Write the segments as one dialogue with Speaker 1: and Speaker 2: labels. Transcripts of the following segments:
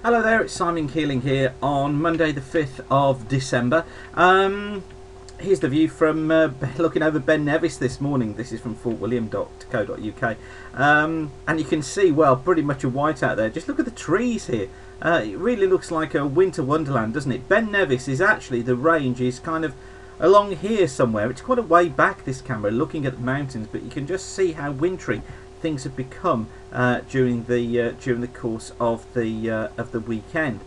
Speaker 1: Hello there, it's Simon Keeling here on Monday the 5th of December. Here's the view from looking over Ben Nevis this morning. This is from fortwilliam.co.uk. And you can see, well, pretty much a whiteout there. Just look at the trees here. It really looks like a winter wonderland, doesn't it? Ben Nevis is actually, the range is kind of along here somewhere. It's quite a way back, this camera, looking at the mountains, but you can just see how wintry things have become during the course of the weekend.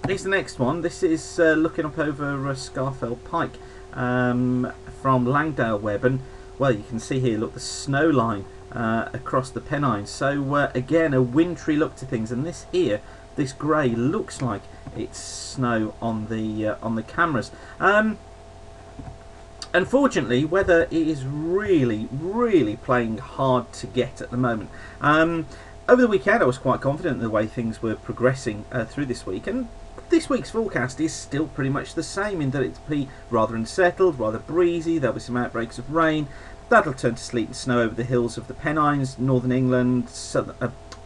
Speaker 1: Here's the next one. This is looking up over Scafell Pike from Langdale Webb, and well, you can see here, look, the snow line across the Pennines. So again, a wintry look to things, and this here, this grey, looks like it's snow on the cameras. Unfortunately, weather is really playing hard to get at the moment. Over the weekend I was quite confident in the way things were progressing through this week, and this week's forecast is still pretty much the same in that it's be rather unsettled, rather breezy. There'll be some outbreaks of rain. That'll turn to sleet and snow over the hills of the Pennines, northern England,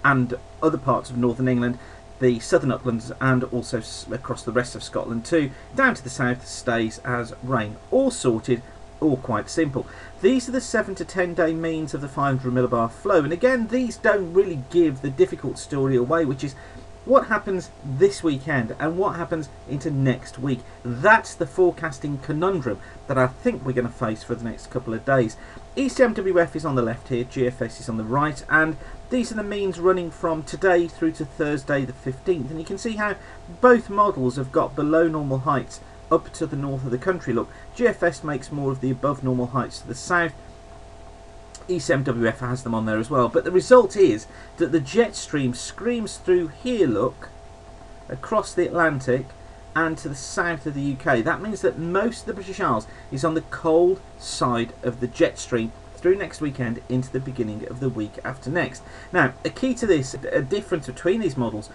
Speaker 1: and other parts of northern England, the southern uplands, and also across the rest of Scotland too. Down to the south stays as rain. All sorted, all quite simple. These are the 7 to 10 day means of the 500 millibar flow, and again, these don't really give the difficult story away, which is what happens this weekend and what happens into next week. That's the forecasting conundrum that I think we're going to face for the next couple of days. ECMWF is on the left here, GFS is on the right, and these are the means running from today through to Thursday the 15th. And you can see how both models have got below normal heights up to the north of the country. Look, GFS makes more of the above normal heights to the south. ECMWF has them on there as well, but the result is that the jet stream screams through here, look, across the Atlantic and to the south of the UK. That means that most of the British Isles is on the cold side of the jet stream through next weekend into the beginning of the week after next. Now, a key to this, a difference between these models,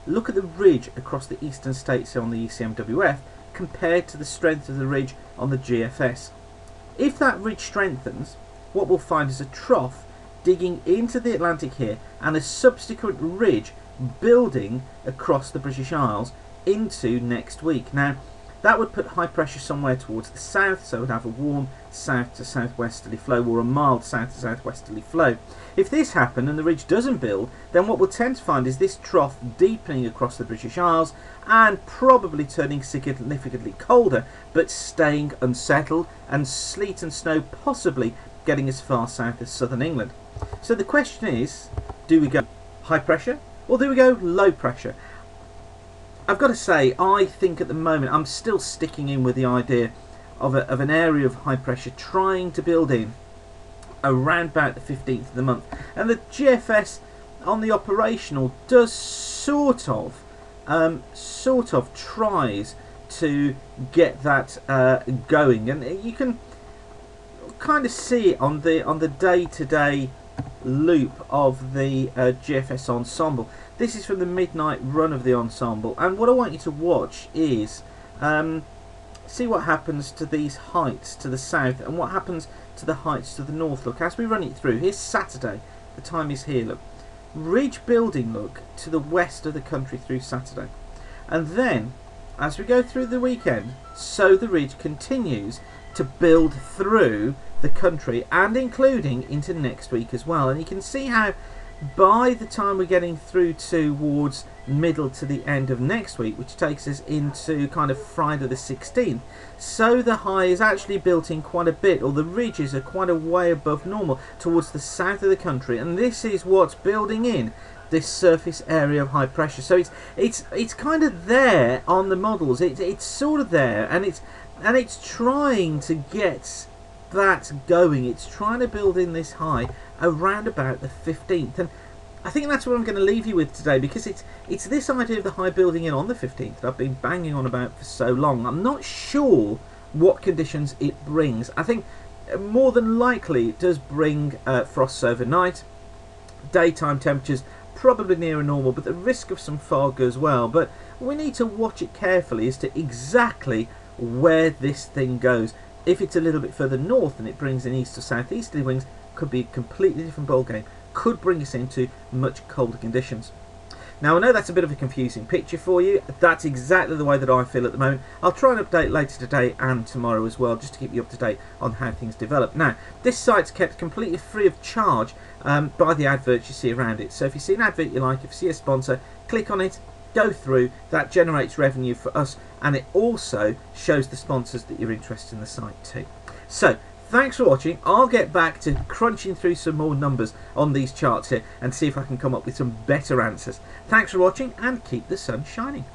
Speaker 1: look at the ridge across the eastern states on the ECMWF compared to the strength of the ridge on the GFS. If that ridge strengthens, what we'll find is a trough digging into the Atlantic here and a subsequent ridge building across the British Isles into next week. Now, that would put high pressure somewhere towards the south, so it would have a warm south to southwesterly flow, or a mild south to southwesterly flow. If this happened and the ridge doesn't build, then what we'll tend to find is this trough deepening across the British Isles and probably turning significantly colder, but staying unsettled, and sleet and snow possibly getting as far south as southern England. So the question is, do we go high pressure or do we go low pressure? I've got to say, I think at the moment I'm still sticking in with the idea of an area of high pressure trying to build in around about the 15th of the month. And the GFS on the operational does sort of tries to get that going, and you can kind of see it on the day-to-day loop of the GFS ensemble. This is from the midnight run of the ensemble, and what I want you to watch is see what happens to these heights to the south and what happens to the heights to the north. Look, as we run it through, here's Saturday, the time is here, look, ridge building, look, to the west of the country through Saturday, and then as we go through the weekend, so the ridge continues to build through the country and including into next week as well. And you can see how by the time we're getting through towards middle to the end of next week, which takes us into kind of Friday the 16th, so the high is actually built in quite a bit, or the ridges are quite a way above normal towards the south of the country, and this is what's building in this surface area of high pressure. So it's kind of there on the models. It's sort of there, and it's trying to get that going. It's trying to build in this high around about the 15th, and I think that's what I'm going to leave you with today, because it's this idea of the high building in on the 15th that I've been banging on about for so long. I'm not sure what conditions it brings. I think more than likely it does bring frosts overnight, daytime temperatures probably nearer normal, but the risk of some fog as well. But we need to watch it carefully as to exactly where this thing goes. If it's a little bit further north and it brings in east to southeasterly winds, could be a completely different ballgame. Could bring us into much colder conditions. Now I know that's a bit of a confusing picture for you. That's exactly the way that I feel at the moment. I'll try and update later today and tomorrow as well, just to keep you up to date on how things develop. Now this site's kept completely free of charge by the adverts you see around it. So if you see an advert you like, if you see a sponsor, click on it, go through, that generates revenue for us, and it also shows the sponsors that you're interested in the site too. So thanks for watching. I'll get back to crunching through some more numbers on these charts here and see if I can come up with some better answers. Thanks for watching, and keep the sun shining.